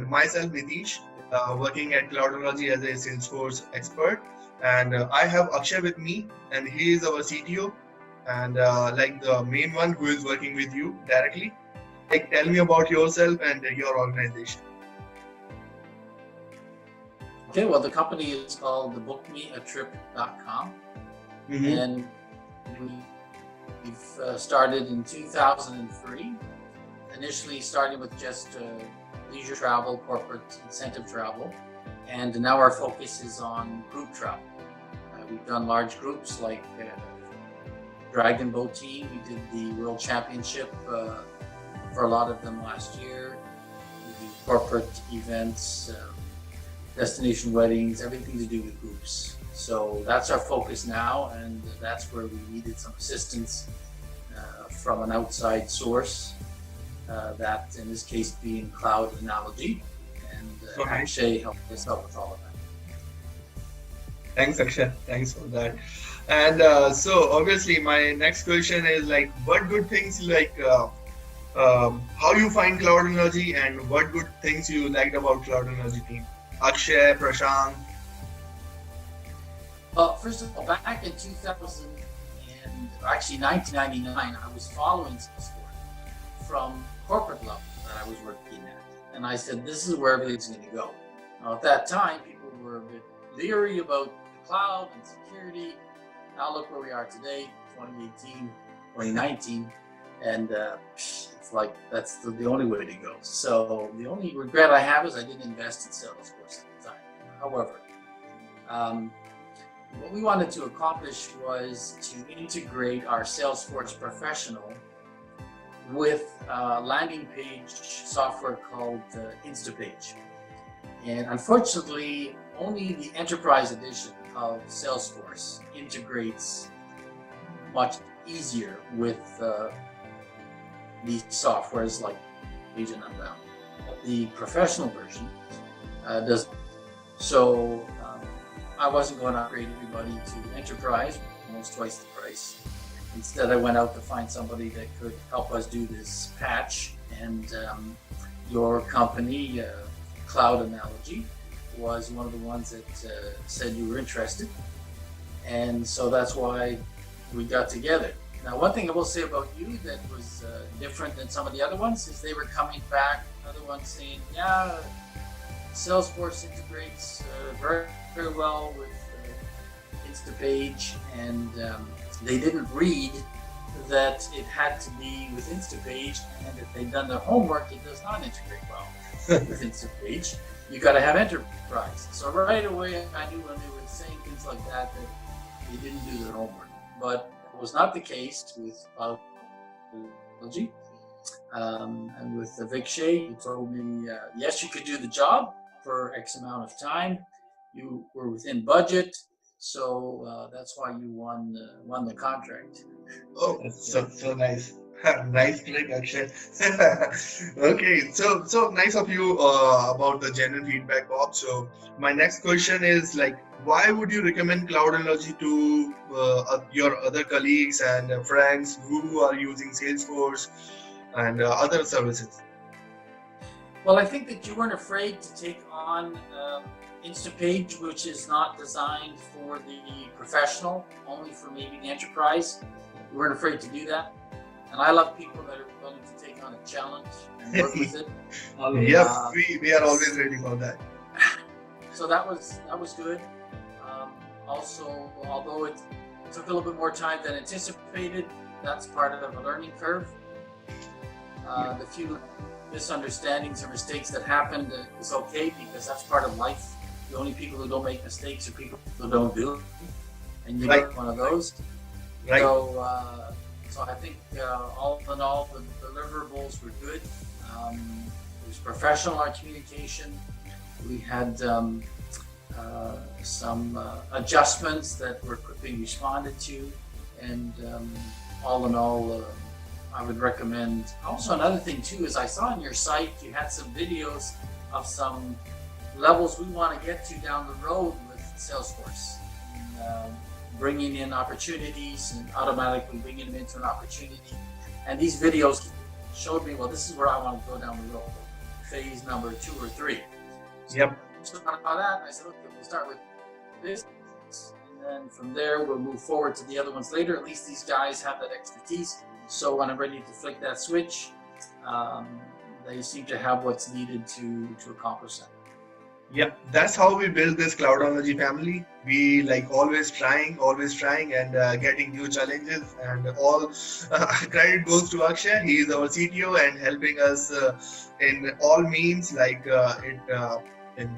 Myself, Nitish, working at Cloudology as a Salesforce expert, and I have Akshay with me, and he is our CTO, and like the main one who is working with you directly. Like, tell me about yourself and your organization. Okay, well, the company is called bookmeatrip.com, Mm-hmm. and we've started in 2003, initially starting with just leisure travel, corporate incentive travel, and now our focus is on group travel. We've done large groups like Dragon Boat Team. We did the World Championship for a lot of them last year. We do corporate events, destination weddings, everything to do with groups. So that's our focus now, and that's where we needed some assistance from an outside source, that in this case being Cloud Analogy, and Akshay helped us out with all of that. Thanks, Akshay. Thanks for that. And so, obviously, my next question is like, what good things how you find Cloudology and what good things you liked about Cloudology team? Akshay, Prashant. Well, first of all, back in 2000 and actually 1999, I was following Salesforce from corporate level that I was working at, and I said, this is where everything's going to go. Now, at that time, people were a bit leery about the cloud and security. Now look where we are today, 2018, 2019, and it's like that's the only way to go. So the only regret I have is I didn't invest in Salesforce at the time. However, what we wanted to accomplish was to integrate our Salesforce Professional with a landing page software called Instapage. And unfortunately, only the enterprise edition of Salesforce integrates much easier with these softwares like Page and Unbound. The professional version does. So I wasn't going to upgrade everybody to enterprise, almost twice the price. Instead, I went out to find somebody that could help us do this patch, and your company, Cloud Analogy, was one of the ones that said you were interested, and so that's why we got together. Now, one thing I will say about you that was different than some of the other ones is they were coming back, other ones saying, yeah, Salesforce integrates very, very well with Instapage, and they didn't read that it had to be with Instapage, and if they'd done their homework, it does not integrate well with Instapage. You got to have enterprise. So right away, I knew when they were saying things like that they didn't do their homework. But it was not the case with Cloudology. And with Vikshay, you told me, yes, you could do the job for X amount of time. You were within budget. So that's why you won the contract. Oh, that's so nice. Nice trick, Akshay. Okay, so nice of you about the genuine feedback, Bob. So my next question is like, why would you recommend Cloudology to your other colleagues and friends who are using Salesforce and other services? Well, I think that you weren't afraid to take on Instapage, which is not designed for the professional, only for maybe the enterprise. You weren't afraid to do that. And I love people that are willing to take on a challenge and work with it. Yes, we are always ready for that. So that was good. Also, although it took a little bit more time than anticipated, that's part of a learning curve. The few misunderstandings or mistakes that happened is okay, because that's part of life. The only people who don't make mistakes are people who don't do it, and you're right. One of those. Right. So I think all in all, the deliverables were good. It was professional, our communication. We had some adjustments that were quickly responded to, and all in all, I would recommend. Also, another thing too is I saw on your site you had some videos of some levels we want to get to down the road with Salesforce, and, bringing in opportunities and automatically bringing them into an opportunity. And these videos showed me, well, this is where I want to go down the road. phase number 2 or 3. Yep. So on that, I said, okay, we'll start with this, and then from there we'll move forward to the other ones later. At least these guys have that expertise. So when I'm ready to flick that switch, they seem to have what's needed to accomplish that. Yeah, that's how we build this Cloudology family. We like always trying and getting new challenges, and all credit goes to Akshay. He is our CTO and helping us in all means, like in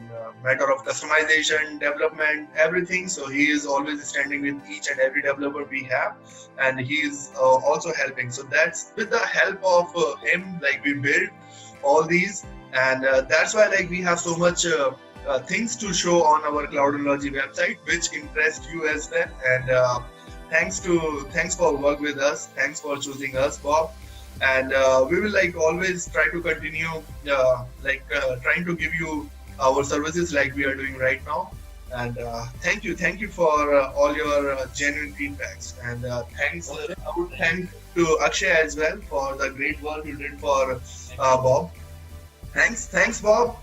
matter of customization, development, everything. So he is always standing with each and every developer we have, and he is also helping. So that's with the help of him, like we build all these. And that's why like we have so much things to show on our Cloudology website, which interest you as well. And thanks for work with us. Thanks for choosing us, Bob. And we will like always try to continue trying to give you our services like we are doing right now. And thank you for all your genuine feedbacks. And thanks to Akshay as well for the great work you did for Bob. Thanks, Bob.